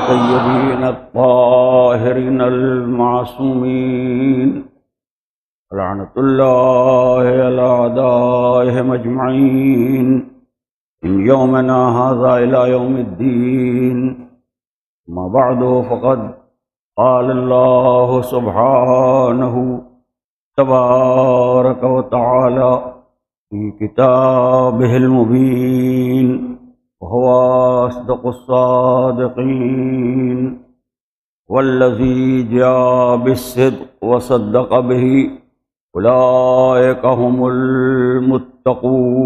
الطيبين الطاهرين المعصومين لعنة الله على أعدائهم أجمعين من يومنا هذا إلى يوم الدين. ما بعد فقد قال الله سبحانه تبارك وتعالى في كتابه المبين وهو أصدق الصادقين والذي جاء بالصدق وصدق به أولئك هم المتقون.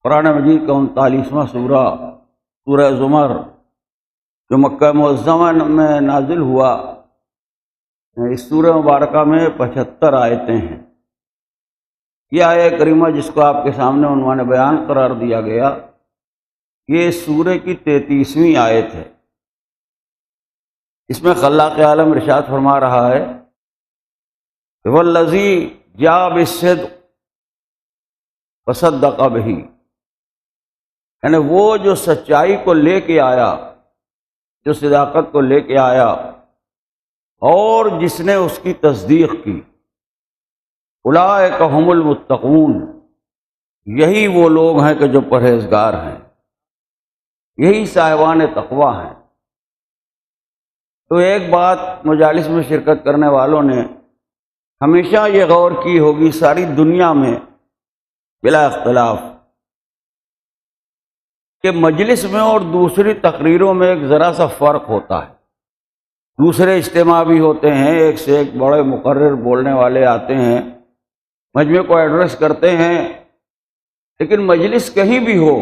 قرآن مجید کا 39واں سورہ سورہ زمر جو مکہ معظمہ میں نازل ہوا، اس سورہ مبارکہ میں 75 آیتیں ہیں. یہ آیہ کریمہ جس کو آپ کے سامنے عنوان بیان قرار دیا گیا، یہ سورہ کی 33ویں آیت ہے. اس میں خلاق عالم ارشاد فرما رہا ہے کہ والذی جاء بالصدق وصدق بہ، یعنی وہ جو سچائی کو لے کے آیا، جو صداقت کو لے کے آیا اور جس نے اس کی تصدیق کی، اولئک هم المتقون، یہی وہ لوگ ہیں کہ جو پرہیزگار ہیں، یہی صاحبان تقوی ہیں. تو ایک بات مجالس میں شرکت کرنے والوں نے ہمیشہ یہ غور کی ہوگی، ساری دنیا میں بلا اختلاف، کہ مجلس میں اور دوسری تقریروں میں ایک ذرا سا فرق ہوتا ہے. دوسرے اجتماع بھی ہوتے ہیں، ایک سے ایک بڑے مقرر بولنے والے آتے ہیں، مجمع کو ایڈریس کرتے ہیں، لیکن مجلس کہیں بھی ہو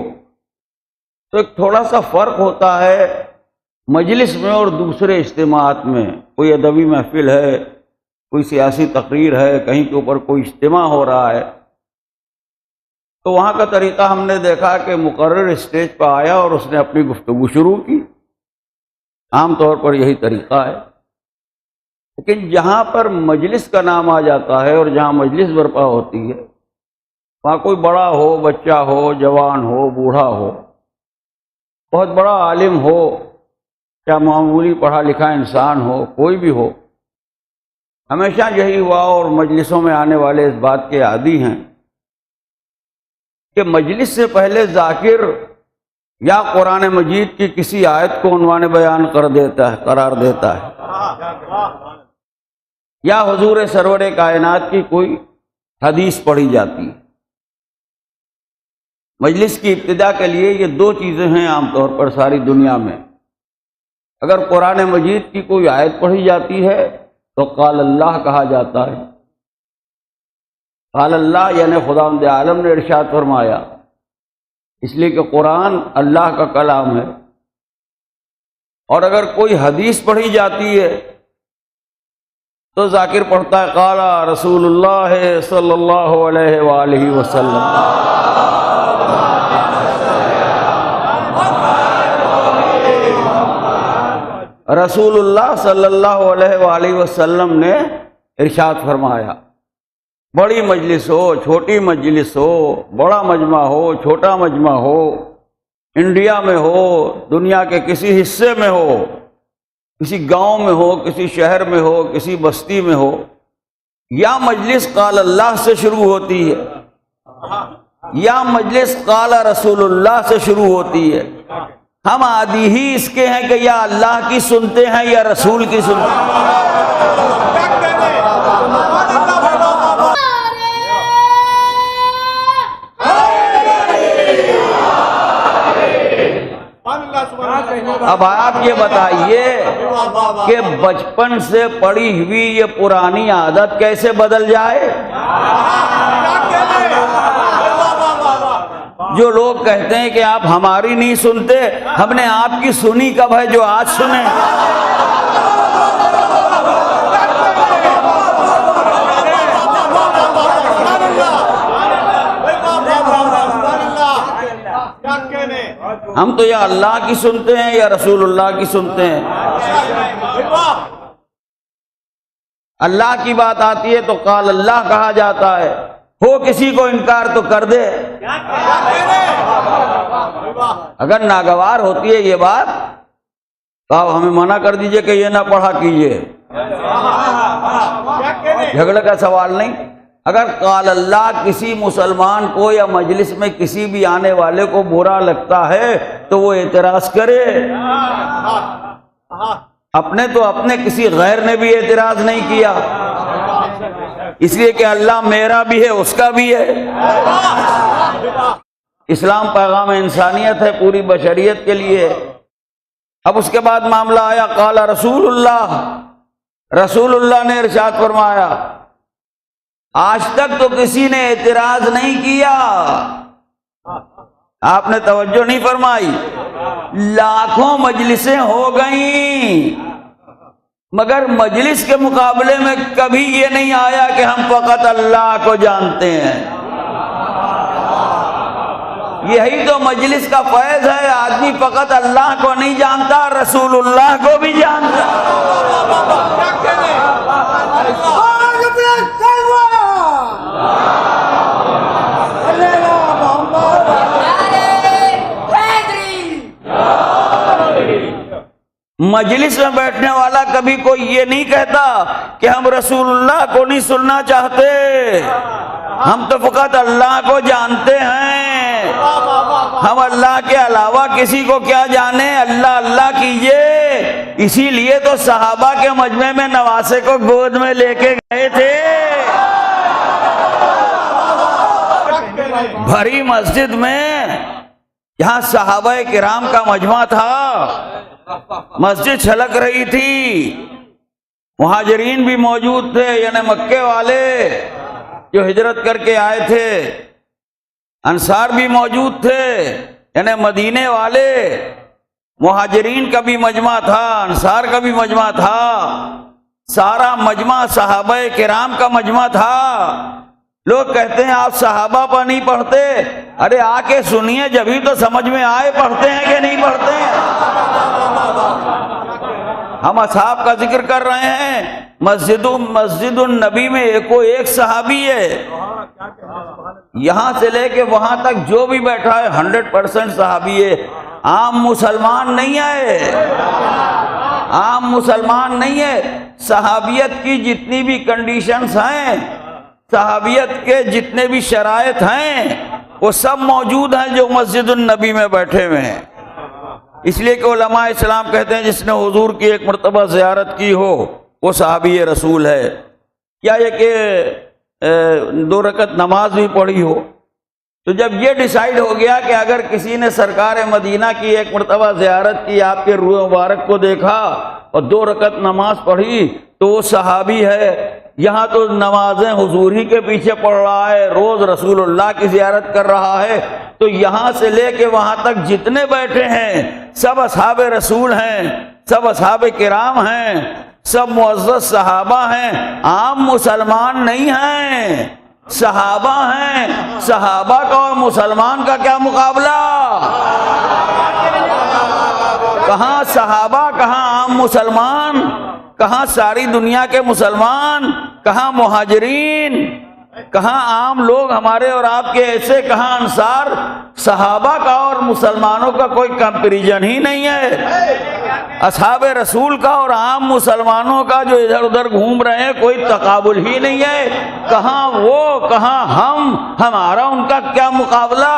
تو ایک تھوڑا سا فرق ہوتا ہے مجلس میں اور دوسرے اجتماعات میں. کوئی ادبی محفل ہے، کوئی سیاسی تقریر ہے، کہیں کے اوپر کوئی اجتماع ہو رہا ہے، تو وہاں کا طریقہ ہم نے دیکھا کہ مقرر اسٹیج پہ آیا اور اس نے اپنی گفتگو شروع کی. عام طور پر یہی طریقہ ہے. لیکن جہاں پر مجلس کا نام آ جاتا ہے اور جہاں مجلس برپا ہوتی ہے، وہاں کوئی بڑا ہو، بچہ ہو، جوان ہو، بوڑھا ہو، بہت بڑا عالم ہو یا معمولی پڑھا لکھا انسان ہو، کوئی بھی ہو، ہمیشہ یہی ہوا اور مجلسوں میں آنے والے اس بات کے عادی ہیں کہ مجلس سے پہلے ذاکر یا قرآن مجید کی کسی آیت کو عنوان بیان قرار دیتا ہے، یا حضور سرور کائنات کی کوئی حدیث پڑھی جاتی ہے. مجلس کی ابتدا کے لیے یہ دو چیزیں ہیں عام طور پر ساری دنیا میں. اگر قرآن مجید کی کوئی آیت پڑھی جاتی ہے تو قال اللہ کہا جاتا ہے. قال اللہ یعنی خداوند عالم نے ارشاد فرمایا، اس لیے کہ قرآن اللہ کا کلام ہے. اور اگر کوئی حدیث پڑھی جاتی ہے تو ذاکر پڑھتا ہے قال رسول اللہ صلی اللہ علیہ وآلہ وسلم. رسول اللہ صلی اللہ علیہ وآلہ وسلم نے ارشاد فرمایا. بڑی مجلس ہو، چھوٹی مجلس ہو، بڑا مجمع ہو، چھوٹا مجمع ہو، انڈیا میں ہو، دنیا کے کسی حصے میں ہو، کسی گاؤں میں ہو، کسی شہر میں ہو، کسی بستی میں ہو، یا مجلس قال اللہ سے شروع ہوتی ہے یا مجلس قال رسول اللہ سے شروع ہوتی ہے. ہم عادی ہی اس کے ہیں کہ یا اللہ کی سنتے ہیں یا رسول کی سنتے ہیں. اب آپ یہ بتائیے کہ بچپن سے پڑی ہوئی یہ پرانی عادت کیسے بدل جائے؟ جو لوگ کہتے ہیں کہ آپ ہماری نہیں سنتے، ہم نے آپ کی سنی کب ہے جو آج سنیں؟ ہم تو یا اللہ کی سنتے ہیں یا رسول اللہ کی سنتے ہیں. اللہ کی بات آتی ہے تو قال اللہ کہا جاتا ہے، ہو کسی کو انکار تو کر دے۔ اگر ناگوار ہوتی ہے یہ بات تو آپ ہمیں منع کر دیجئے کہ یہ نہ پڑھا کیجئے، جھگڑے کا سوال نہیں۔ اگر قال اللہ کسی مسلمان کو یا مجلس میں کسی بھی آنے والے کو برا لگتا ہے تو وہ اعتراض کرے، اپنے تو اپنے کسی غیر نے بھی اعتراض نہیں کیا، اس لیے کہ اللہ میرا بھی ہے اس کا بھی ہے۔ اسلام پیغام انسانیت ہے، پوری بشریت کے لیے۔ اب اس کے بعد معاملہ آیا قال رسول اللہ، رسول اللہ نے ارشاد فرمایا، آج تک تو کسی نے اعتراض نہیں کیا، آپ نے توجہ نہیں فرمائی، لاکھوں مجلسیں ہو گئیں مگر مجلس کے مقابلے میں کبھی یہ نہیں آیا کہ ہم فقط اللہ کو جانتے ہیں۔ یہی تو مجلس کا فیض ہے، آدمی فقط اللہ کو نہیں جانتا، رسول اللہ کو بھی جانتا۔ مجلس میں بیٹھنے والا کبھی کوئی یہ نہیں کہتا کہ ہم رسول اللہ کو نہیں سننا چاہتے، ہم تو فقط اللہ کو جانتے ہیں، ہم اللہ کے علاوہ کسی کو کیا جانے، اللہ اللہ کیجئے۔ اسی لیے تو صحابہ کے مجمع میں نواسے کو گود میں لے کے گئے تھے، بھری مسجد میں جہاں صحابہ کرام کا مجمع تھا، مسجد چھلک رہی تھی، مہاجرین بھی موجود تھے، یعنی مکے والے جو ہجرت کر کے آئے تھے، انصار بھی موجود تھے، یعنی مدینے والے، مہاجرین کا بھی مجمع تھا، انصار کا بھی مجمع تھا، سارا مجمع صحابہ کرام کا مجمع تھا۔ لوگ کہتے ہیں آپ صحابہ پر نہیں پڑھتے، ارے آ کے سنیے جبھی تو سمجھ میں آئے پڑھتے ہیں کہ نہیں پڑھتے ہیں۔ ہم اصحاب کا ذکر کر رہے ہیں، مسجد النبی میں ایک صحابی ہے، یہاں سے لے کے وہاں تک جو بھی بیٹھا ہے 100% صحابی ہے، عام مسلمان نہیں ہے، عام مسلمان نہیں ہے۔ صحابیت کی جتنی بھی کنڈیشنز ہیں، صحابیت کے جتنے بھی شرائط ہیں، وہ سب موجود ہیں جو مسجد النبی میں بیٹھے ہوئے ہیں۔ اس لیے کہ علماء اسلام کہتے ہیں جس نے حضور کی ایک مرتبہ زیارت کی ہو وہ صحابی رسول ہے۔ کیا یہ کہ 2 رکعت نماز بھی پڑھی ہو؟ تو جب یہ ڈیسائیڈ ہو گیا کہ اگر کسی نے سرکار مدینہ کی ایک مرتبہ زیارت کی، آپ کے روح مبارک کو دیکھا اور 2 رکعت نماز پڑھی تو وہ صحابی ہے۔ یہاں تو نمازیں حضور ہی کے پیچھے پڑھ رہا ہے، روز رسول اللہ کی زیارت کر رہا ہے، تو یہاں سے لے کے وہاں تک جتنے بیٹھے ہیں سب اصحاب رسول ہیں، سب اصحاب کرام ہیں، سب معزز صحابہ ہیں، عام مسلمان نہیں ہیں، صحابہ ہیں۔ صحابہ کا اور مسلمان کا کیا مقابلہ؟ کہاں صحابہ، کہاں عام مسلمان، کہاں ساری دنیا کے مسلمان، کہاں مہاجرین، کہاں عام لوگ ہمارے اور آپ کے ایسے، کہاں انصار۔ صحابہ کا اور مسلمانوں کا کوئی کمپیریزن ہی نہیں ہے، اصحاب رسول کا اور عام مسلمانوں کا جو ادھر ادھر گھوم رہے ہیں کوئی تقابل ہی نہیں ہے۔ کہاں وہ، کہاں ہم، ہمارا ان کا کیا مقابلہ؟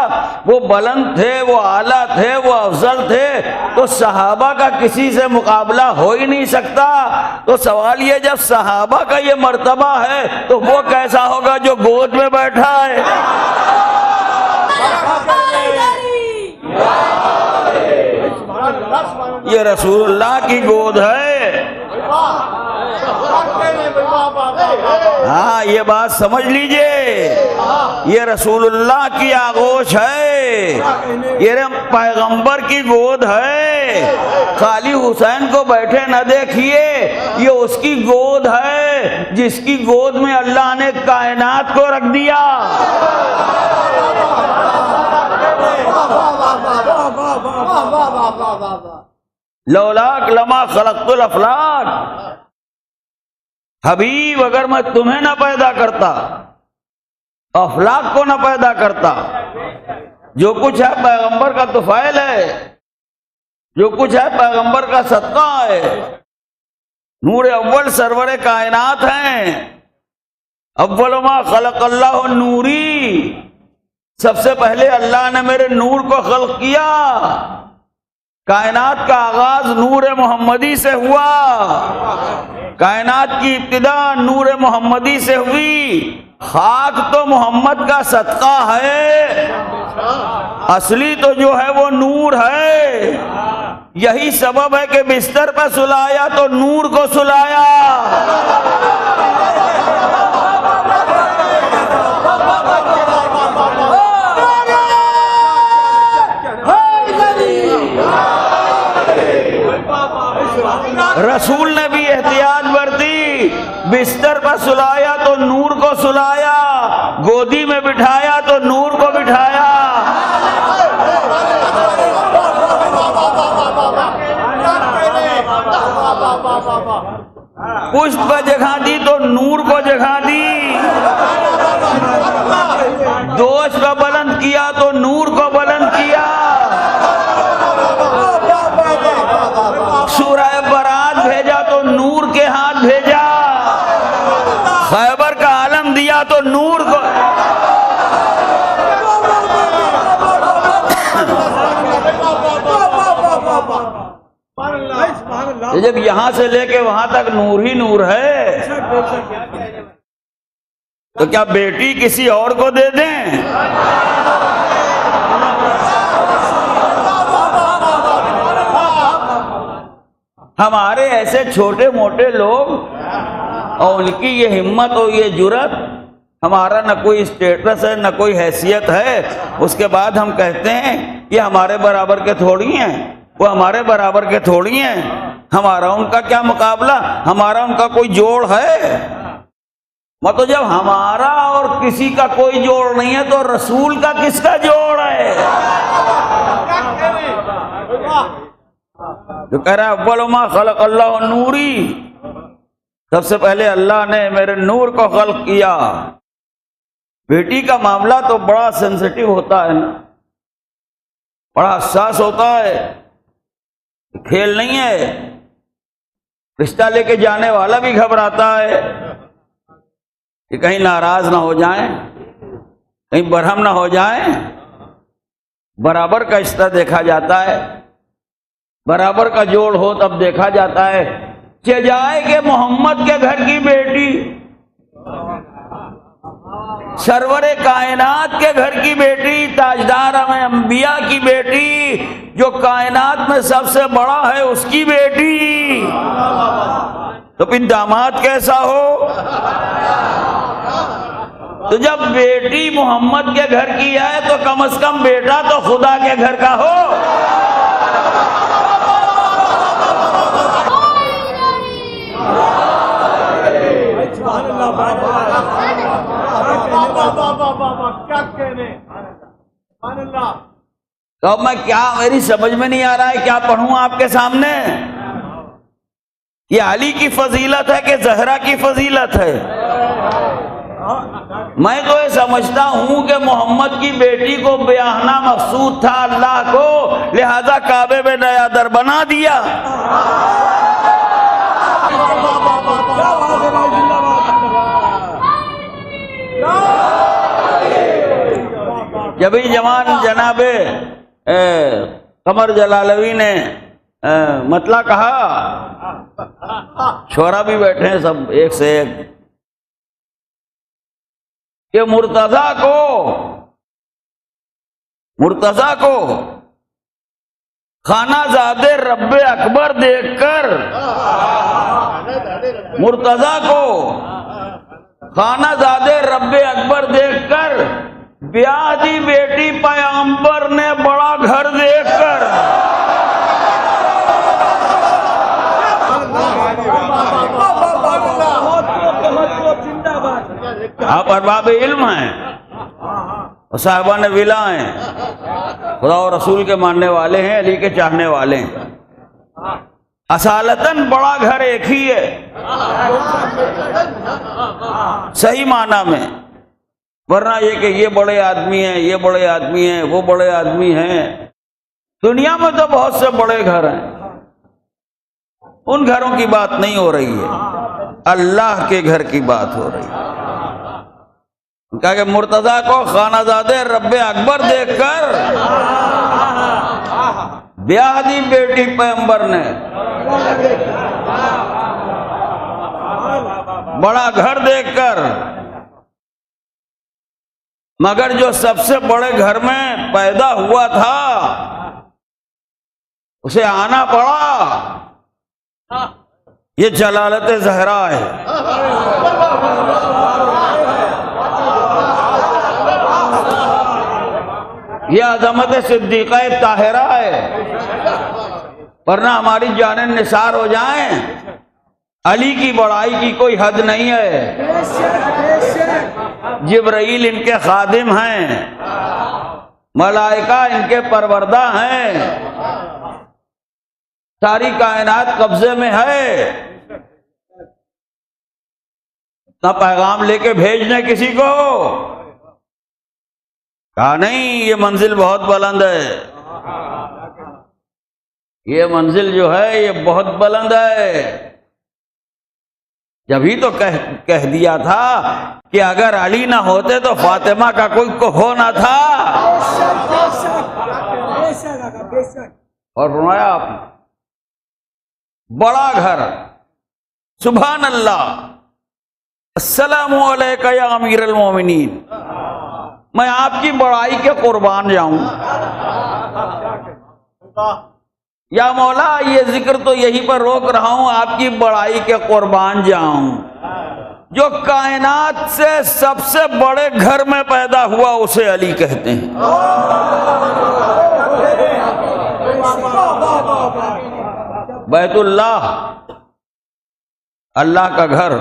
وہ بلند تھے، وہ اعلیٰ تھے، وہ افضل تھے، تو صحابہ کا کسی سے مقابلہ ہو ہی نہیں سکتا۔ تو سوال یہ، جب صحابہ کا یہ مرتبہ ہے تو وہ کیسا ہوگا جو گود میں بیٹھا ہے؟ یہ رسول اللہ کی گود ہے۔ ہاں، یہ بات سمجھ لیجئے، یہ رسول اللہ کی آغوش ہے، یہ پیغمبر کی گود ہے۔ خالی حسین کو بیٹھے نہ دیکھیے، یہ اس کی گود ہے جس کی گود میں اللہ نے کائنات کو رکھ دیا۔ لولاک لما خلقت الافلاک، حبیب اگر میں تمہیں نہ پیدا کرتا، افلاک کو نہ پیدا کرتا، جو کچھ ہے پیغمبر کا طفیل ہے، جو کچھ ہے پیغمبر کا صدقہ ہے، نور اول سرور کائنات ہیں، اول ما خلق اللہ نوری، سب سے پہلے اللہ نے میرے نور کو خلق کیا، کائنات کا آغاز نور محمدی سے ہوا، کائنات کی ابتدا نور محمدی سے ہوئی، خاک تو محمد کا صدقہ ہے، اصلی تو جو ہے وہ نور ہے، یہی سبب ہے کہ بستر پہ سلایا تو نور کو سلایا۔ رسول نے بھی احتیاط برتی، بستر پر سلایا تو نور کو سلایا، گودی میں بٹھایا تو نور کو بٹھایا، پشت پر جگہ دی تو نور کو جگہ دی، دوش کو بلند کیا تو نور کو بلند کیا، سورہ برات بھیجا تو نور کے ہاتھ بھیجا، خیبر کا عالم دیا تو نور کو۔ جب یہاں سے لے کے وہاں تک نور ہی نور ہے تو کیا بیٹی کسی اور کو دے دیں؟ ہمارے ایسے چھوٹے موٹے لوگ اور ان کی یہ ہمت اور یہ جرت، ہمارا نہ کوئی اسٹیٹس ہے نہ کوئی حیثیت ہے، اس کے بعد ہم کہتے ہیں یہ ہمارے برابر کے تھوڑی ہیں، وہ ہمارے برابر کے تھوڑی ہیں، ہمارا ان کا کیا مقابلہ، ہمارا ان کا کوئی جوڑ ہے؟ مطلب جب ہمارا اور کسی کا کوئی جوڑ نہیں ہے تو رسول کا کس کا جوڑ ہے؟ جو کہہ رہا ہے اول ما خلق اللہ نوری، سب سے پہلے اللہ نے میرے نور کو خلق کیا۔ بیٹی کا معاملہ تو بڑا سینسٹیو ہوتا ہے نا، بڑا حساس ہوتا ہے، کھیل نہیں ہے، رشتہ لے کے جانے والا بھی گھبراتا ہے کہ کہیں ناراض نہ ہو جائیں، کہیں برہم نہ ہو جائیں، برابر کا رشتہ دیکھا جاتا ہے، برابر کا جوڑ ہو تب دیکھا جاتا ہے۔ چجائے کہ محمد کے گھر کی بیٹی، سرور کائنات کے گھر کی بیٹی، تاجدار انبیاء کی بیٹی، جو کائنات میں سب سے بڑا ہے اس کی بیٹی، تو پھر داماد کیسا ہو؟ تو جب بیٹی محمد کے گھر کی ہے تو کم از کم بیٹا تو خدا کے گھر کا ہو۔ تو اب میں کیا، میری سمجھ میں نہیں آ رہا ہے کیا پڑھوں آپ کے سامنے؟ یہ علی کی فضیلت ہے کہ زہرا کی فضیلت ہے؟ میں تو یہ سمجھتا ہوں کہ محمد کی بیٹی کو بیاہنا مقصود تھا اللہ کو، لہذا کعبے میں نیا در بنا دیا۔ جبھی جناب قمر جلالوی نے مطلع کہا، شعراء بھی بیٹھے ہیں سب ایک سے ایک، کہ مرتضیٰ کو خانہ زادے رب اکبر دیکھ کر، مرتضیٰ کو خانہ زادے رب اکبر دیکھ کر، بیاہ دی بیٹی پیغمبر نے بڑا گھر دیکھ کر۔ آپ ارباب علم ہیں اور صاحبان ولا ہیں، خدا اور رسول کے ماننے والے ہیں، علی کے چاہنے والے ہیں، اصالتاً بڑا گھر ایک ہی ہے صحیح معنی میں، ورنہ یہ کہ یہ بڑے آدمی ہیں، یہ بڑے آدمی ہیں، وہ بڑے آدمی ہیں۔ دنیا میں تو بہت سے بڑے گھر ہیں، ان گھروں کی بات نہیں ہو رہی ہے، اللہ کے گھر کی بات ہو رہی ہے۔ کہا کہ مرتضیٰ کو خانہ زادے رب اکبر دیکھ کر بیاہ دی بیٹی پیغمبر نے، بڑا گھر دیکھ کر، مگر جو سب سے بڑے گھر میں پیدا ہوا تھا اسے آنا پڑا۔ یہ جلالت زہرا ہے۔ یہ عظمت صدیقہ طاہرہ ہے، ورنہ ہماری جانیں نثار ہو جائیں۔ علی کی بڑائی کی کوئی حد نہیں ہے۔ جبرائیل ان کے خادم ہیں، ملائکہ ان کے پروردہ ہیں، ساری کائنات قبضے میں ہے۔ نہ پیغام لے کے بھیجنے کسی کو، کہا نہیں یہ منزل بہت بلند ہے، یہ منزل جو ہے یہ بہت بلند ہے۔ جبھی تو کہہ دیا تھا کہ اگر علی نہ ہوتے تو فاطمہ کا کوئی ہو نہ تھا۔ اور فرمایا آپ نے بڑا گھر، سبحان اللہ، السلام علیکہ یا امیر المومنین، میں آپ کی بڑائی کے قربان جاؤں۔ یا مولا یہ ذکر تو یہیں پر روک رہا ہوں، آپ کی بڑائی کے قربان جاؤں۔ جو کائنات سے سب سے بڑے گھر میں پیدا ہوا اسے علی کہتے ہیں۔ بیت اللہ، اللہ کا گھر،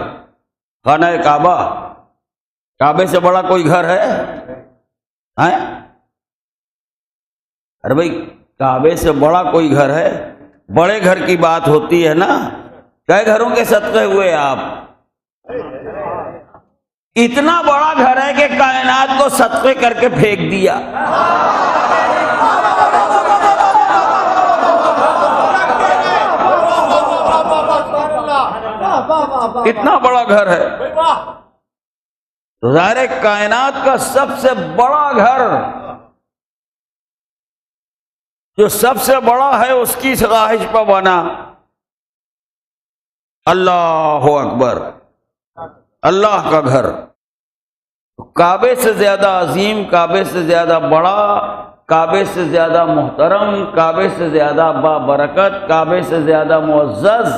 خانہ کعبہ، کعبے سے بڑا کوئی گھر ہے؟ ارے بھائی کعبے سے بڑا کوئی گھر ہے؟ بڑے گھر کی بات ہوتی ہے نا۔ کئے گھروں کے صدقے ہوئے آپ؟ اتنا بڑا گھر ہے کہ کائنات کو صدقے کر کے پھینک دیا۔ اتنا بڑا گھر ہے، تو ظاہر ہے کائنات کا سب سے بڑا گھر، جو سب سے بڑا ہے اس کی خواہش پہ بنا۔ اللہ اکبر، اللہ کا گھر، کعبے سے زیادہ عظیم، کعبے سے زیادہ بڑا، کعبے سے زیادہ محترم، کعبے سے زیادہ بابرکت، کعبے سے زیادہ معزز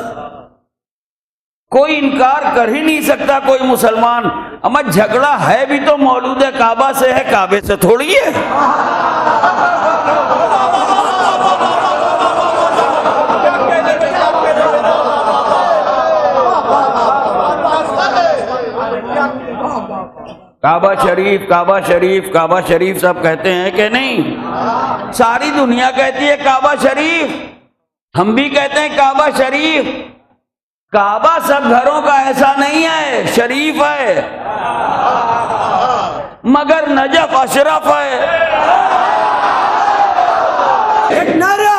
کوئی انکار کر ہی نہیں سکتا کوئی مسلمان۔ اما جھگڑا ہے بھی تو مولود کعبہ سے ہے، کعبے سے تھوڑی ہے۔ کعبہ شریف، کعبہ شریف، کعبہ شریف سب کہتے ہیں کہ نہیں؟ ساری دنیا کہتی ہے کعبہ شریف، ہم بھی کہتے ہیں کعبہ شریف۔ کعبہ سب گھروں کا ایسا نہیں ہے، شریف ہے، مگر نجف اشرف ہے۔ ایک نعرہ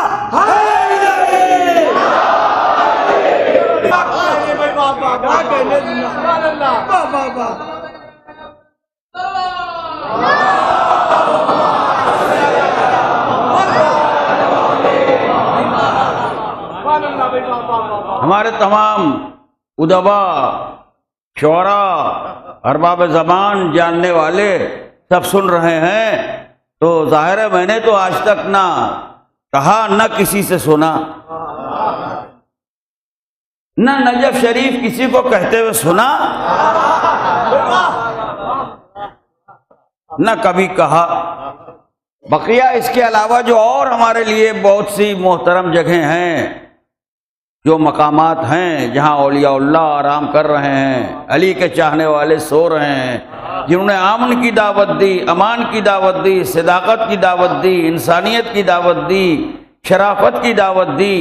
ہمارے تمام ادبا، شعراء، ارباب زبان، جاننے والے سب سن رہے ہیں، تو ظاہر ہے میں نے تو آج تک نہ کہا نہ کسی سے سنا، نہ نجف شریف کسی کو کہتے ہوئے سنا، نہ کبھی کہا۔ بقیہ اس کے علاوہ جو اور ہمارے لیے بہت سی محترم جگہیں ہیں، جو مقامات ہیں جہاں اولیاء اللہ آرام کر رہے ہیں، علی کے چاہنے والے سو رہے ہیں، جنہوں نے امن کی دعوت دی، امان کی دعوت دی، صداقت کی دعوت دی، انسانیت کی دعوت دی، شرافت کی دعوت دی،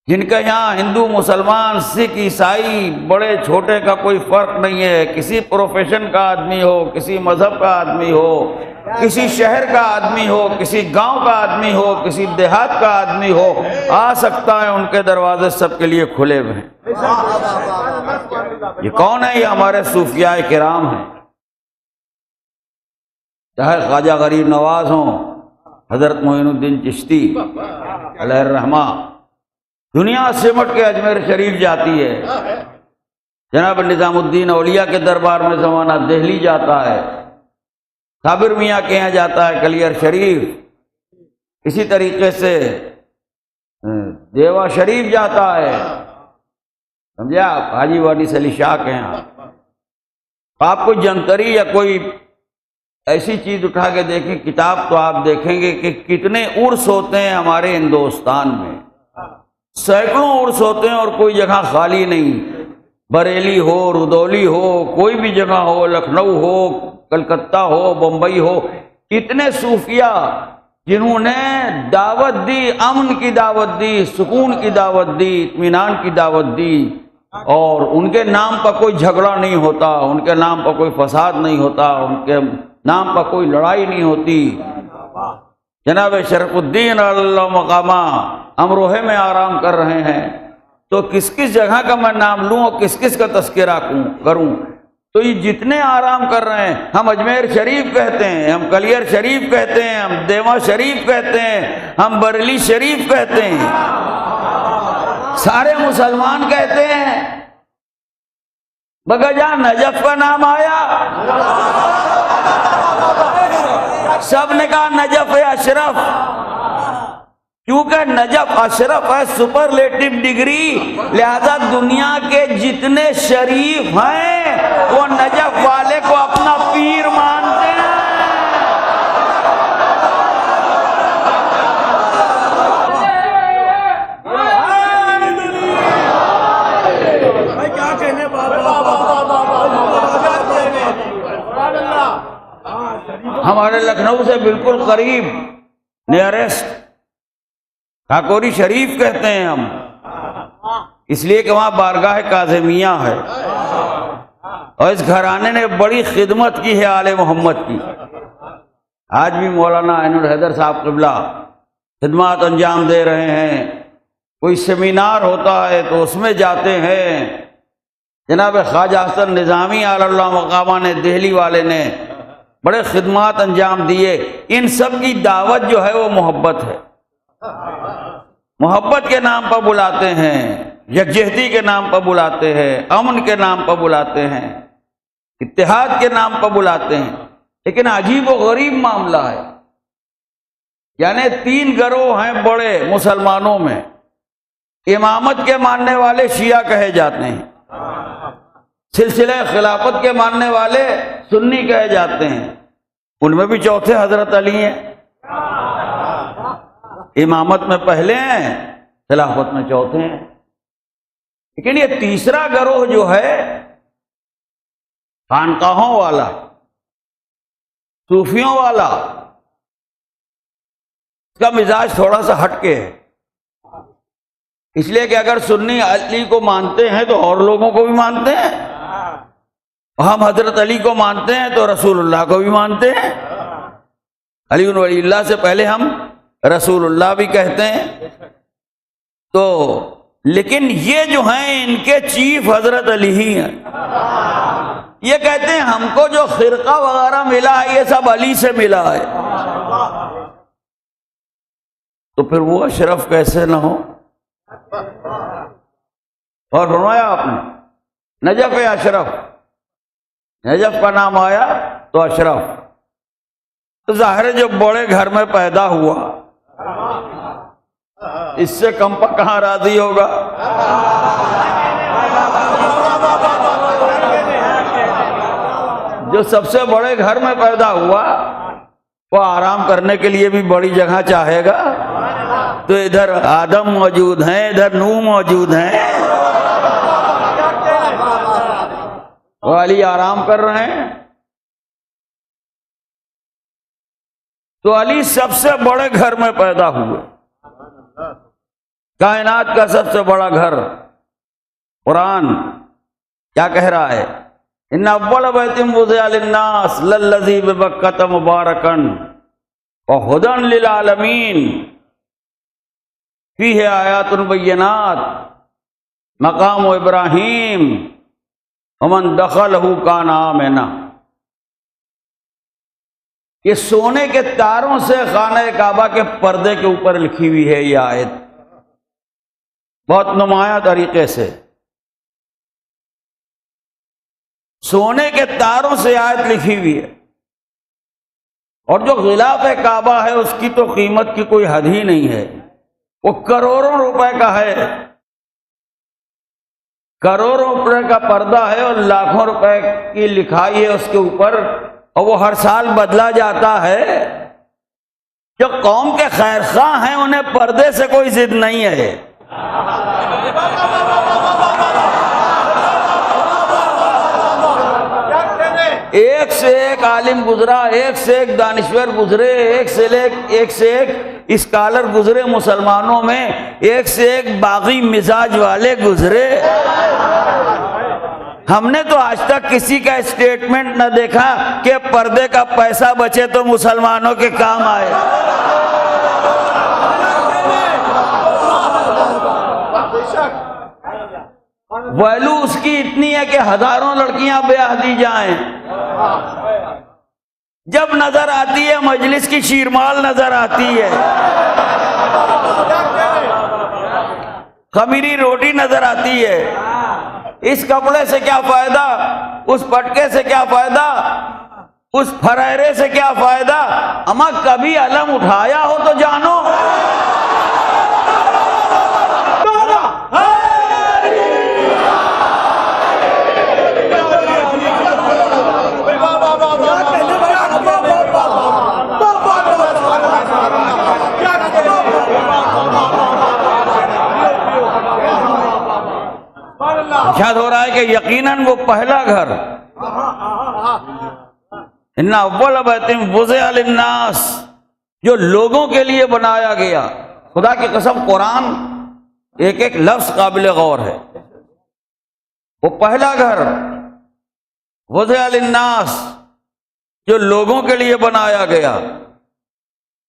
جن کا یہاں ہندو مسلمان سکھ عیسائی بڑے چھوٹے کا کوئی فرق نہیں ہے، کسی پروفیشن کا آدمی ہو، کسی مذہب کا آدمی ہو، کسی شہر کا آدمی ہو، کسی گاؤں کا آدمی ہو، کسی دیہات کا آدمی ہو، آ سکتا ہے، ان کے دروازے سب کے لیے کھلے ہوئے ہیں۔ یہ کون ہے؟ یہ ہمارے صوفیاء کرام ہیں، چاہے خواجہ غریب نواز ہوں، حضرت معین الدین چشتی علیہ الرحمہ، دنیا سمٹ کے اجمیر شریف جاتی ہے، جناب نظام الدین اولیاء کے دربار میں زمانہ دہلی جاتا ہے، صابر میاں کے یہاں جاتا ہے کلیر شریف، اسی طریقے سے دیوا شریف جاتا ہے، سمجھے آپ، حاجی وادی علی شاہ کے یہاں۔ آپ کو جنتری یا کوئی ایسی چیز اٹھا کے دیکھیں، کتاب، تو آپ دیکھیں گے کہ کتنے عرس ہوتے ہیں ہمارے ہندوستان میں، سینکڑوں عرس ہوتے ہیں اور کوئی جگہ خالی نہیں، بریلی ہو، رودولی ہو، کوئی بھی جگہ ہو، لکھنؤ ہو، کلکتہ ہو، بمبئی ہو، اتنے صوفیاء جنہوں نے دعوت دی، امن کی دعوت دی، سکون کی دعوت دی، اطمینان کی دعوت دی، اور ان کے نام پر کوئی جھگڑا نہیں ہوتا، ان کے نام پر کوئی فساد نہیں ہوتا، ان کے نام پر کوئی لڑائی نہیں ہوتی۔ جناب شرف الدین اللہ مقامہ امروہے میں آرام کر رہے ہیں، تو کس کس جگہ کا میں نام لوں اور کس کس کا تذکرہ کروں؟ تو یہ جتنے آرام کر رہے ہیں، ہم اجمیر شریف کہتے ہیں، ہم کلیر شریف کہتے ہیں، ہم دیوا شریف کہتے ہیں، ہم بریلی شریف کہتے ہیں، سارے مسلمان کہتے ہیں، مگر جہاں نجف کا نام آیا سب نے کہا نجف اشرف، کیونکہ نجف اشرف ہے، سپرلیٹو ڈگری، لہذا دنیا کے جتنے شریف ہیں وہ نجف والے کو اپنا پیر مانتے ہیں۔ ہمارے لکھنؤ سے بالکل قریب نیئرسٹ ٹھاکوری شریف کہتے ہیں ہم، اس لیے کہ وہاں بارگاہ کاظمیہ ہے، اور اس گھرانے نے بڑی خدمت کی ہے آل محمد کی۔ آج بھی مولانا عین الحیدر صاحب قبلہ خدمات انجام دے رہے ہیں، کوئی سیمینار ہوتا ہے تو اس میں جاتے ہیں۔ جناب خواجہ حسن نظامی علی اللہ مقامہ نے، دہلی والے نے بڑے خدمات انجام دیے۔ ان سب کی دعوت جو ہے وہ محبت ہے، محبت کے نام پر بلاتے ہیں، یکجہتی کے نام پر بلاتے ہیں، امن کے نام پر بلاتے ہیں، اتحاد کے نام پر بلاتے ہیں۔ لیکن عجیب و غریب معاملہ ہے، یعنی 3 گروہ ہیں بڑے مسلمانوں میں، امامت کے ماننے والے شیعہ کہے جاتے ہیں، سلسلہ خلافت کے ماننے والے سنی کہے جاتے ہیں، ان میں بھی چوتھے حضرت علی ہیں، امامت میں پہلے ہیں، خلافت میں چوتھے ہیں۔ لیکن یہ تیسرا گروہ جو ہے خانقاہوں والا، صوفیوں والا، اس کا مزاج تھوڑا سا ہٹ کے ہے، اس لیے کہ اگر سنی علی کو مانتے ہیں تو اور لوگوں کو بھی مانتے ہیں، ہم حضرت علی کو مانتے ہیں تو رسول اللہ کو بھی مانتے ہیں، علی ولی اللہ سے پہلے ہم رسول اللہ بھی کہتے ہیں۔ تو لیکن یہ جو ہیں ان کے چیف حضرت علی ہی ہیں، یہ کہتے ہیں ہم کو جو خرقہ وغیرہ ملا ہے یہ سب علی سے ملا ہے، تو پھر وہ اشرف کیسے نہ ہو؟ اور فرمایا آپ نے نجف اشرف، نجف کا نام آیا تو اشرف، تو ظاہر ہے جو بڑے گھر میں پیدا ہوا اس سے کم پر کہاں راضی ہوگا؟ جو سب سے بڑے گھر میں پیدا ہوا وہ آرام کرنے کے لیے بھی بڑی جگہ چاہے گا، تو ادھر آدم موجود ہیں، ادھر نوح موجود ہیں، وہ علی آرام کر رہے ہیں، تو علی سب سے بڑے گھر میں پیدا ہوئے، کائنات کا سب سے بڑا گھر قرآن کیا کہہ رہا ہے؟ ان اول بیت وضع للناس للذی ببکۃ مبارکا وہدی للعالمین فیہ آیات بینات مقام ابراہیم ومن دخلہ کان آمنا۔ یہ سونے کے تاروں سے خانہ کعبہ کے پردے کے اوپر لکھی ہوئی ہے یہ آیت، بہت نمایاں طریقے سے سونے کے تاروں سے آیت لکھی ہوئی ہے، اور جو غلاف کعبہ ہے اس کی تو قیمت کی کوئی حد ہی نہیں ہے، وہ کروڑوں روپے کا ہے، کروڑوں روپے کا پردہ ہے اور لاکھوں روپے کی لکھائی ہے اس کے اوپر، اور وہ ہر سال بدلا جاتا ہے۔ جو قوم کے خیر خواہ ہیں انہیں پردے سے کوئی ضد نہیں ہے۔ ایک سے ایک عالم گزرا، ایک سے ایک دانشور گزرے، ایک سے ایک اسکالر گزرے مسلمانوں میں، ایک سے ایک باغی مزاج والے گزرے۔ ہم نے تو آج تک کسی کا اسٹیٹمنٹ نہ دیکھا کہ پردے کا پیسہ بچے تو مسلمانوں کے کام آئے۔ ویلو اس کی اتنی ہے کہ ہزاروں لڑکیاں بیاہ دی جائیں، جب نظر آتی ہے مجلس کی شیرمال نظر آتی ہے، خمیری روٹی نظر آتی ہے۔ اس کپڑے سے کیا فائدہ، اس پٹکے سے کیا فائدہ، اس فریرے سے کیا فائدہ؟ اما کبھی علم اٹھایا ہو تو جانو۔ ارشاد ہو رہا ہے کہ یقیناً وہ پہلا گھر، ان اول بیت وضع للناس، جو لوگوں کے لیے بنایا گیا۔ خدا کی قسم قرآن ایک ایک لفظ قابل غور ہے۔ وہ پہلا گھر وضع للناس جو لوگوں کے لیے بنایا گیا،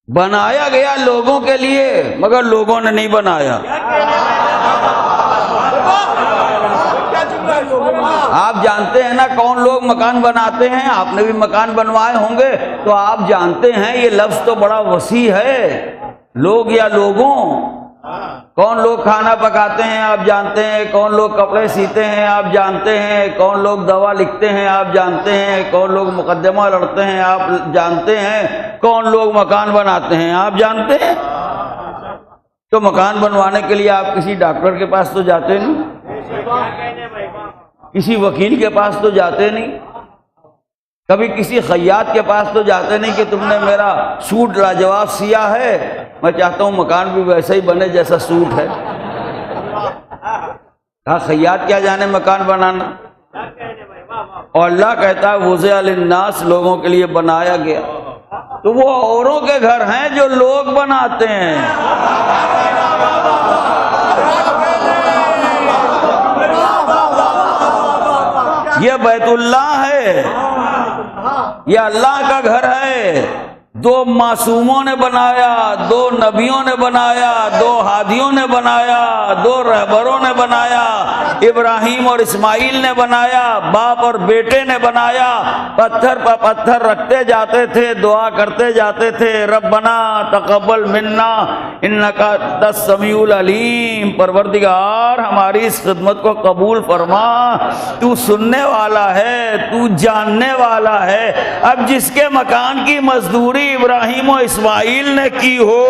بنایا گیا لوگوں کے لیے، مگر لوگوں نے نہیں بنایا۔ آپ جانتے ہیں نا کون لوگ مکان بناتے ہیں، آپ نے بھی مکان بنوائے ہوں گے تو آپ جانتے ہیں یہ لفظ تو بڑا وسیع ہے۔ لوگ یا لوگوں، کون لوگ کھانا پکاتے ہیں آپ جانتے ہیں، کون لوگ کپڑے سیتے ہیں آپ جانتے ہیں، کون لوگ دوا لکھتے ہیں آپ جانتے ہیں، کون لوگ مقدمہ لڑتے ہیں آپ جانتے ہیں، کون لوگ مکان بناتے ہیں آپ جانتے ہیں۔ تو مکان بنوانے کے لیے آپ کسی ڈاکٹر کے پاس تو جاتے نہیں، کسی وکیل کے پاس تو جاتے نہیں، کبھی کسی خیاط کے پاس تو جاتے نہیں کہ تم نے میرا سوٹ لاجواب سیا ہے، میں چاہتا ہوں مکان بھی ویسا ہی بنے جیسا سوٹ ہے۔ کہا خیاط کیا جانے مکان بنانا، اور اللہ کہتا ہے وضع للناس، لوگوں کے لیے بنایا گیا۔ تو وہ اوروں کے گھر ہیں جو لوگ بناتے ہیں۔ یہ بیت اللہ ہے، یہ اللہ کا گھر ہے۔ دو معصوموں نے بنایا، دو نبیوں نے بنایا، دو ہادیوں نے بنایا، دو رہبروں نے بنایا، ابراہیم اور اسماعیل نے بنایا، باپ اور بیٹے نے بنایا۔ پتھر پر پتھر رکھتے جاتے تھے، دعا کرتے جاتے تھے، ربنا تقبل منا انک انت السمیع العلیم، پروردگار ہماری اس خدمت کو قبول فرما، تو سننے والا ہے، تو جاننے والا ہے۔ اب جس کے مکان کی مزدوری ابراہیم و اسماعیل نے کی ہو،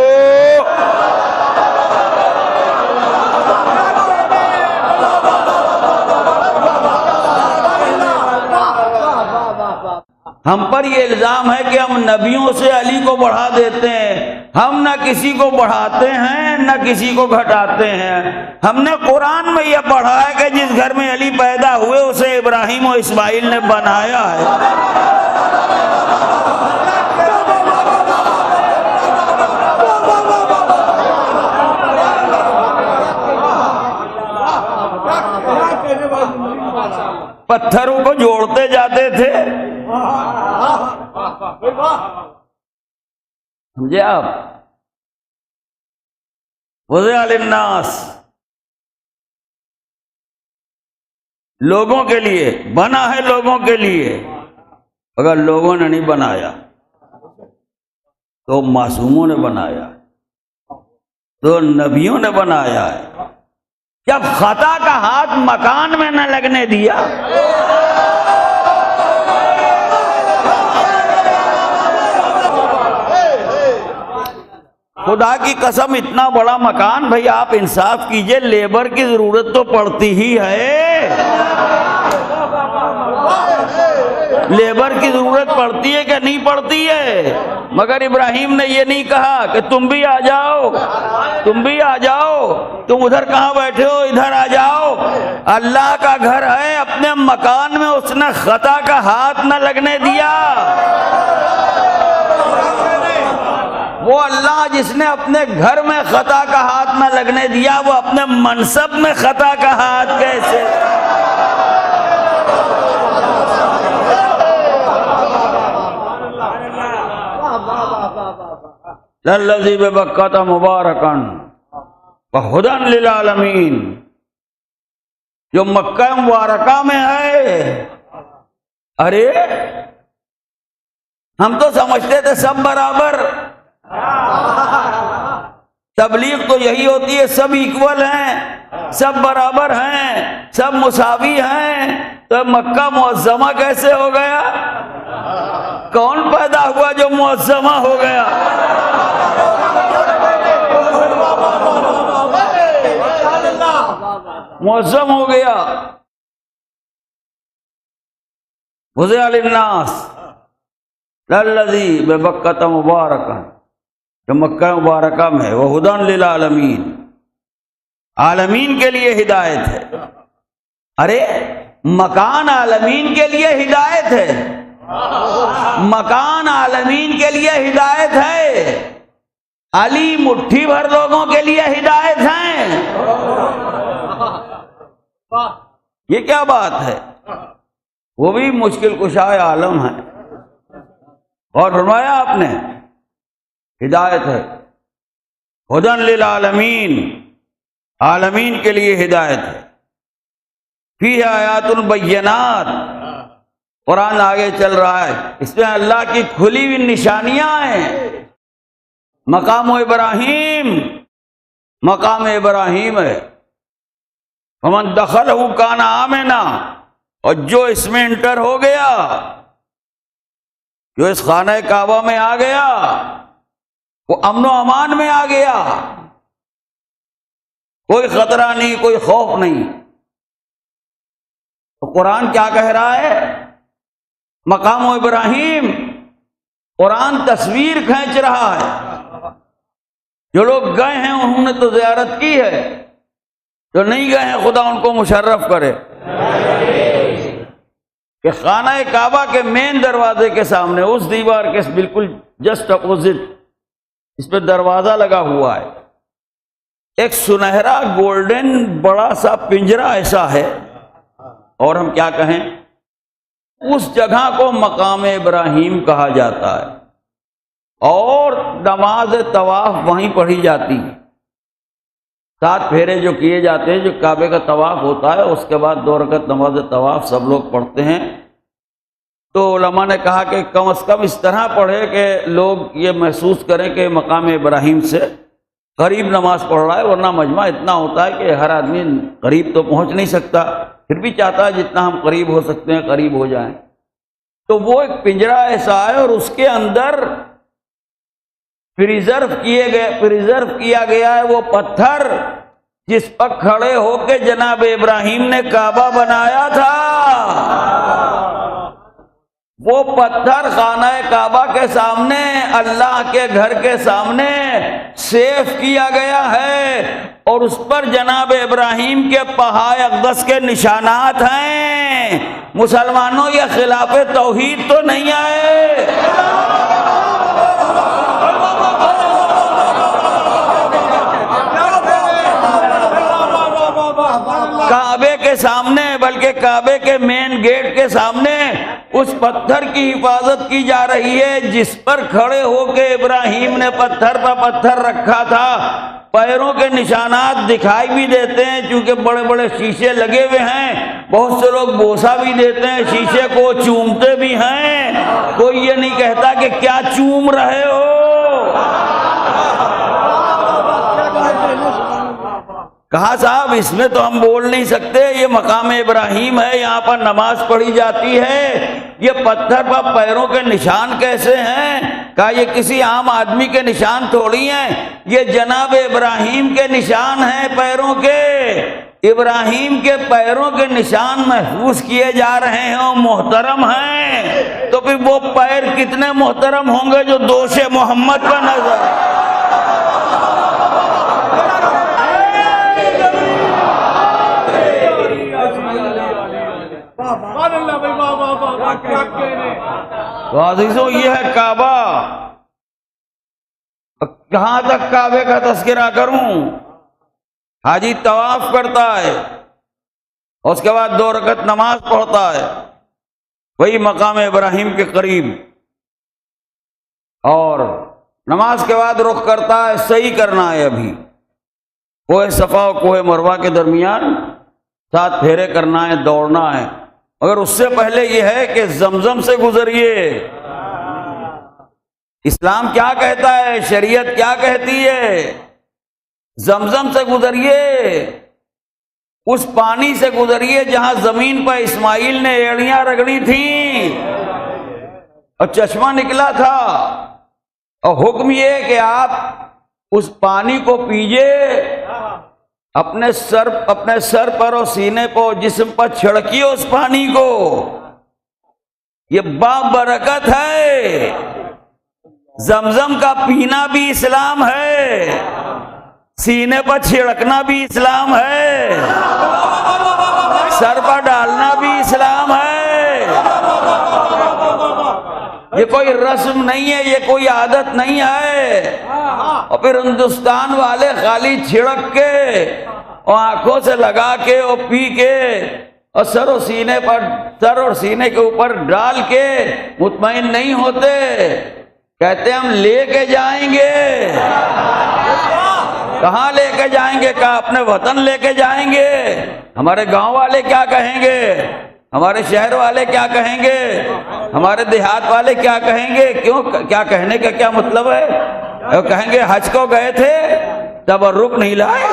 ہم پر یہ الزام ہے کہ ہم نبیوں سے علی کو بڑھا دیتے ہیں۔ ہم نہ کسی کو بڑھاتے ہیں نہ کسی کو گھٹاتے ہیں۔ ہم نے قرآن میں یہ پڑھا ہے کہ جس گھر میں علی پیدا ہوئے اسے ابراہیم و اسماعیل نے بنایا ہے۔ پتھروں کو جوڑتے جاتے تھے. سمجھے آپ؟ وضع للناس، لوگوں کے لیے بنا ہے، لوگوں کے لیے. اگر لوگوں نے نہیں بنایا تو معصوموں نے بنایا، تو نبیوں نے بنایا ہے. جب خطا کا ہاتھ مکان میں نہ لگنے دیا، خدا کی قسم اتنا بڑا مکان، بھئی آپ انصاف کیجئے، لیبر کی ضرورت تو پڑتی ہی ہے، لیبر کی ضرورت پڑتی ہے کہ نہیں پڑتی ہے؟ مگر ابراہیم نے یہ نہیں کہا کہ تم بھی آ جاؤ، تم بھی آ جاؤ، تم ادھر کہاں بیٹھے ہو، ادھر آ جاؤ. اللہ کا گھر ہے، اپنے مکان میں اس نے خطا کا ہاتھ نہ لگنے دیا. وہ اللہ جس نے اپنے گھر میں خطا کا ہاتھ نہ لگنے دیا، وہ اپنے منصب میں خطا کا ہاتھ کیسے؟ للذی ببکۃ مبارکا وہدی للعالمین، جو مکہ مبارکہ میں ہے. ارے ہم تو سمجھتے تھے سب برابر، تبلیغ تو یہی ہوتی ہے، سب ایکول ہیں، سب برابر ہیں، سب مساوی ہیں. تو مکہ معظمہ کیسے ہو گیا؟ کون پیدا ہوا جو معظمہ ہو گیا؟ معظم ہو گیا. وضع للناس للذی ببکۃ مبارکا، جو مکہ مبارکہ میں، وہدی للعالمین، عالمین کے لیے ہدایت ہے. ارے مکان عالمین کے لیے ہدایت ہے، مکان عالمین کے لیے ہدایت ہے. علی مٹھی بھر لوگوں کے لیے ہدایت ہے. یہ کیا بات ہے؟ وہ بھی مشکل کشا عالم ہے. اور فرمایا آپ نے ہدایت ہے، ہدی للعالمین، عالمین کے لیے ہدایت ہے. فیہ آیات بینات، قرآن آگے چل رہا ہے، اس میں اللہ کی کھلی ہوئی نشانیاں ہیں. مقام ابراہیم، مقام ابراہیم ہے. فمن دخلہ کان آمنا، اور جو اس میں انٹر ہو گیا، جو اس خانہ کعبہ میں آ گیا، وہ امن و امان میں آ گیا. کوئی خطرہ نہیں، کوئی خوف نہیں. تو قرآن کیا کہہ رہا ہے؟ مقام ابراہیم، قرآن تصویر کھینچ رہا ہے. جو لوگ گئے ہیں انہوں نے تو زیارت کی ہے، جو نہیں گئے ہیں خدا ان کو مشرف کرے. کہ خانہ کعبہ کے مین دروازے کے سامنے، اس دیوار کے بالکل جسٹ اپوزٹ، اس پہ دروازہ لگا ہوا ہے. ایک سنہرا گولڈن بڑا سا پنجرا ایسا ہے، اور ہم کیا کہیں، اس جگہ کو مقام ابراہیم کہا جاتا ہے. اور نماز طواف وہیں پڑھی جاتی ہے. 7 پھیرے جو کیے جاتے ہیں، جو کعبے کا طواف ہوتا ہے، اس کے بعد 2 رکعت نماز طواف سب لوگ پڑھتے ہیں. تو علماء نے کہا کہ کم از کم اس طرح پڑھے کہ لوگ یہ محسوس کریں کہ مقام ابراہیم سے قریب نماز پڑھ رہا ہے. ورنہ مجمع اتنا ہوتا ہے کہ ہر آدمی قریب تو پہنچ نہیں سکتا، پھر بھی چاہتا ہے جتنا ہم قریب ہو سکتے ہیں قریب ہو جائیں. تو وہ ایک پنجرا ایسا ہے، اور اس کے اندر پریزرو کیا گیا ہے وہ پتھر جس پر کھڑے ہو کے جناب ابراہیم نے کعبہ بنایا تھا. وہ پتھر خانہ کعبہ کے سامنے، اللہ کے گھر کے سامنے سیف کیا گیا ہے، اور اس پر جناب ابراہیم کے پہائے اقدس کے نشانات ہیں. مسلمانوں یہ خلاف توحید تو نہیں آئے؟ کعبے کے سامنے بلکہ کعبے کے مین گیٹ کے سامنے اس پتھر کی حفاظت کی جا رہی ہے جس پر کھڑے ہو کے ابراہیم نے پتھر پر پتھر رکھا تھا۔ پیروں کے نشانات دکھائی بھی دیتے ہیں چونکہ بڑے بڑے شیشے لگے ہوئے ہیں، بہت سے لوگ بوسہ بھی دیتے ہیں، شیشے کو چومتے بھی ہیں، کوئی یہ نہیں کہتا کہ کیا چوم رہے ہو۔ کہا صاحب اس میں تو ہم بول نہیں سکتے، یہ مقام ابراہیم ہے، یہاں پر نماز پڑھی جاتی ہے، یہ پتھر پر پیروں کے نشان کیسے ہیں؟ کہا یہ کسی عام آدمی کے نشان تھوڑی ہیں، یہ جناب ابراہیم کے نشان ہیں پیروں کے۔ ابراہیم کے پیروں کے نشان محفوظ کیے جا رہے ہیں اور محترم ہیں، تو پھر وہ پیر کتنے محترم ہوں گے جو دوش محمد پر نظر۔ تو عزیزوں یہ ہے کعبہ۔ کہاں تک کعبے کا تذکرہ کروں؟ حاجی طواف کرتا ہے، اس کے بعد 2 رکعت نماز پڑھتا ہے وہی مقام ابراہیم کے قریب، اور نماز کے بعد رخ کرتا ہے صحیح کرنا ہے، ابھی کوہ صفا اور کوہ مروہ کے درمیان 7 پھیرے کرنا ہے، دوڑنا ہے، مگر اس سے پہلے یہ ہے کہ زمزم سے گزریے۔ اسلام کیا کہتا ہے، شریعت کیا کہتی ہے؟ زمزم سے گزریے، اس پانی سے گزریے جہاں زمین پر اسماعیل نے ایڑیاں رگڑی تھیں اور چشمہ نکلا تھا، اور حکم یہ کہ آپ اس پانی کو پیجئے، اپنے سر پر اور سینے پر جسم پر چھڑکیے اس پانی کو، یہ بابرکت ہے۔ زمزم کا پینا بھی اسلام ہے، سینے پر چھڑکنا بھی اسلام ہے، سر پر ڈالنا بھی اسلام ہے۔ یہ کوئی رسم نہیں ہے، یہ کوئی عادت نہیں ہے۔ اور پھر ہندوستان والے خالی چھڑک کے اور آنکھوں سے لگا کے اور پی کے اور سر اور سینے کے اوپر ڈال کے مطمئن نہیں ہوتے، کہتے ہم لے کے جائیں گے۔ کہاں لے کے جائیں گے؟ کہا اپنے وطن لے کے جائیں گے۔ ہمارے گاؤں والے کیا کہیں گے؟ ہمارے شہر والے کیا کہیں گے؟ ہمارے دیہات والے کیا کہیں گے؟ کیوں؟ کیا کہنے کا کیا مطلب ہے؟ وہ کہیں گے حج کو گئے تھے تبرک نہیں لائے۔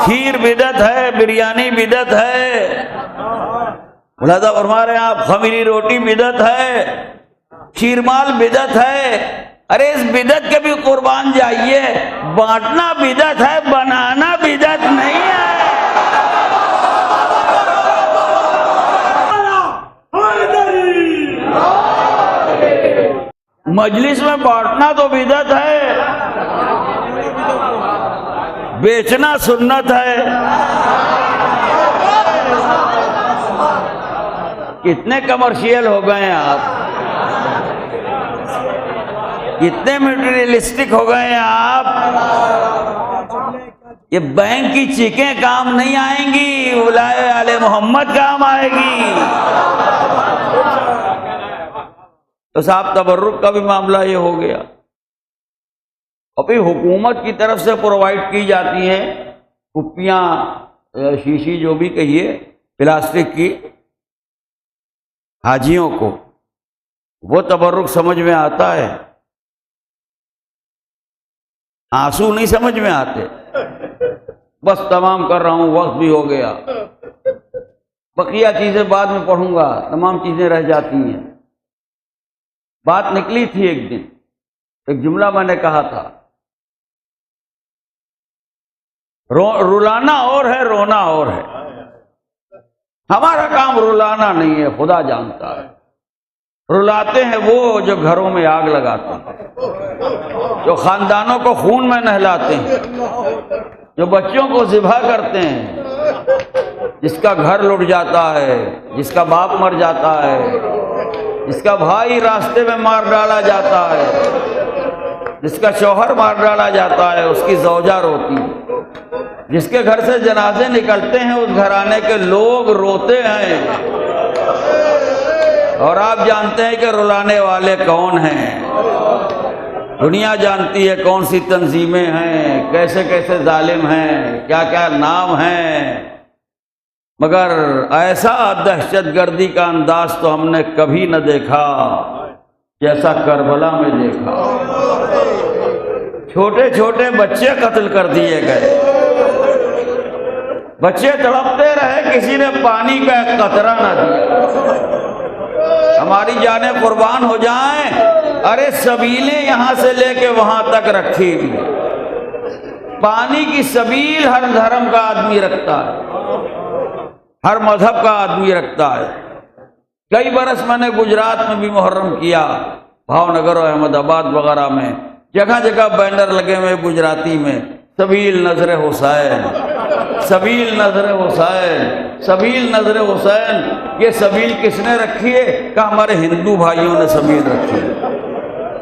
کھیر بدعت ہے، بریانی بدعت ہے، ملاحظہ فرما رہے ہیں آپ، خمیری روٹی بدعت ہے، شیرمال بدعت ہے۔ ارے اس بدعت کے بھی قربان جائیے، بانٹنا بدعت ہے، بنانا بدعت نہیں ہے۔ مجلس میں بانٹنا تو بدعت ہے، بیچنا سنت ہے۔ کتنے کمرشیل ہو گئے ہیں آپ، کتنے میٹیریلسٹک ہو گئے ہیں آپ۔ یہ بینک کی چیکیں کام نہیں آئیں گی، ولائے آل محمد کام آئے گی۔ تو صاحب تبرک کا بھی معاملہ یہ ہو گیا۔ اور پھر حکومت کی طرف سے پرووائڈ کی جاتی ہیں کپیاں، شیشی جو بھی کہیے، پلاسٹک کی، حاجیوں کو وہ تبرک سمجھ میں آتا ہے، آنسو نہیں سمجھ میں آتے۔ بس تمام کر رہا ہوں، وقت بھی ہو گیا، بقیہ چیزیں بعد میں پڑھوں گا، تمام چیزیں رہ جاتی ہیں۔ بات نکلی تھی ایک دن، ایک جملہ میں نے کہا تھا، رلانا اور ہے، رونا اور ہے۔ ہمارا کام رلانا نہیں ہے، خدا جانتا ہے۔ رلاتے ہیں وہ جو گھروں میں آگ لگاتے ہیں، جو خاندانوں کو خون میں نہلاتے ہیں، جو بچوں کو ذبح کرتے ہیں، جس کا گھر لٹ جاتا ہے، جس کا باپ مر جاتا ہے، جس کا بھائی راستے میں مار ڈالا جاتا ہے۔ جس کا شوہر مار ڈالا جاتا ہے اس کی زوجہ روتی ہے، جس کے گھر سے جنازے نکلتے ہیں اس گھرانے کے لوگ روتے ہیں، اور آپ جانتے ہیں کہ رلانے والے کون ہیں، دنیا جانتی ہے کون سی تنظیمیں ہیں، کیسے کیسے ظالم ہیں، کیا کیا نام ہیں، مگر ایسا دہشت گردی کا انداز تو ہم نے کبھی نہ دیکھا جیسا کربلا میں دیکھا۔ چھوٹے چھوٹے بچے قتل کر دیے گئے، بچے تڑپتے رہے، کسی نے پانی کا ایک قطرہ نہ دیا۔ ہماری جانیں قربان ہو جائیں، ارے سبیلیں یہاں سے لے کے وہاں تک رکھی ہوئی، پانی کی سبیل ہر دھرم کا آدمی رکھتا ہے، ہر مذہب کا آدمی رکھتا ہے۔ کئی برس میں نے گجرات میں بھی محرم کیا، بھاونگر اور احمد آباد وغیرہ میں جگہ جگہ بینر لگے ہوئے گجراتی میں، سبیل نظر حسین، سبیل نظر حسین، سبیل نظر حسین۔ یہ سبیل کس نے رکھی ہے؟ کہ ہمارے ہندو بھائیوں نے سبیل رکھی ہے۔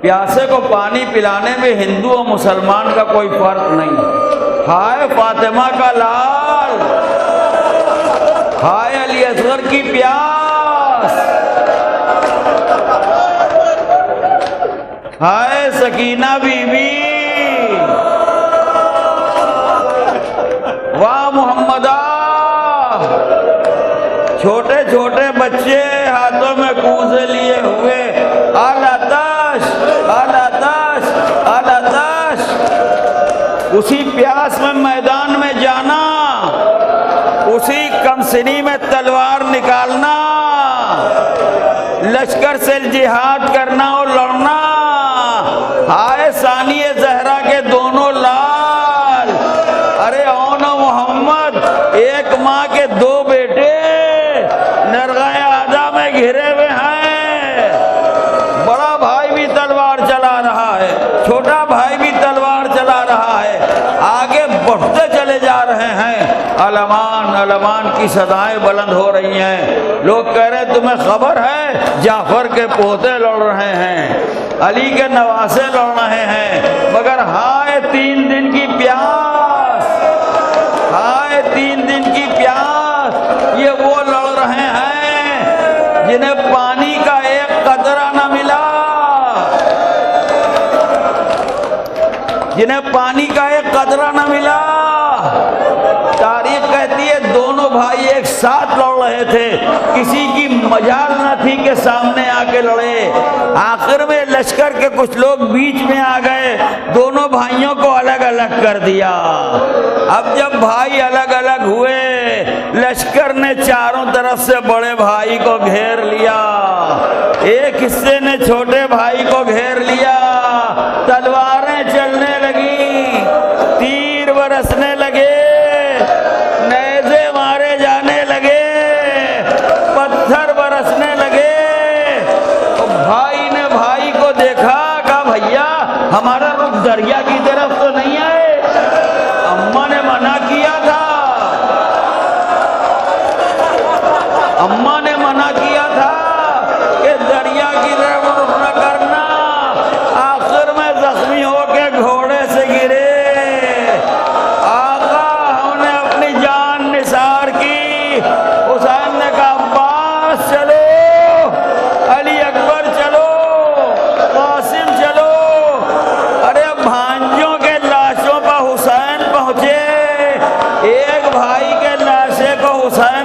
پیاسے کو پانی پلانے میں ہندو اور مسلمان کا کوئی فرق نہیں۔ ہائے فاطمہ کا لال، ہائے علی اصغر کی پیاس، ہائے سکینہ بی بی، واہ محمدہ۔ چھوٹے چھوٹے بچے ہاتھوں میں کوزے لیے ہوئے، آلاتش آلاتش آلاتش، اسی پیاس میں میدان میں جانا، اسی کمسنی میں تلوار نکالنا، لشکر سے جہاد کرنا اور لڑنا۔ ہائے ثانی زہرا کے دونوں لال، ارے اون محمد، ایک ماں کے دو بیٹے نرغہ آدھا میں گھرے ہوئے ہیں، بڑا بھائی بھی تلوار چلا رہا ہے، چھوٹا بھائی بھی تلوار چلا رہا ہے، آگے بڑھتے چلے جا رہے ہیں۔ علمان علمان کی صدائیں بلند ہو رہی ہیں، لوگ کہہ رہے ہیں تمہیں خبر ہے جعفر کے پوتے لڑ رہے ہیں، علی کے نواسے لڑ رہے ہیں، مگر ہائے 3 دن کی پیاس، ہائے 3 دن کی پیاس، یہ وہ لڑ رہے ہیں جنہیں پانی کا ایک قطرہ نہ ملا، جنہیں پانی کا ایک قطرہ نہ ملا۔ تاریخ کہتی ہے دونوں بھائی ایک ساتھ لڑ رہے تھے، کسی کی مجال نہ تھی کہ سامنے آ کے لڑے، آخر میں لشکر کے کچھ لوگ بیچ میں آ گئے، دونوں بھائیوں کو الگ الگ کر دیا۔ اب جب بھائی الگ الگ ہوئے، لشکر نے چاروں طرف سے بڑے بھائی کو گھیر لیا، ایک حصے نے چھوٹے بھائی کو گھیر لیا، تلواریں چلنے لگیں، تیر برسنے لگے، نیزے مارے جانے لگے، پتھر برسنے لگے۔ تو بھائی نے بھائی کو دیکھا، کہا بھیا ہمارا رخ دریا کی طرف تو نہیں آئے، اماں نے منع کیا تھا، اماں نے منع کیا تھا کہ دریا کی طرف رخ نہ کرنا۔ آخر میں زخمی ہو کے گھوڑے سے گرے، آقا ہم نے اپنی جان نثار کی۔ حسین نے کہا عباس چلو، علی اکبر چلو، قاسم چلو۔ ارے بھانجوں کے لاشوں پر حسین پہنچے، ایک بھائی کے لاشے کو حسین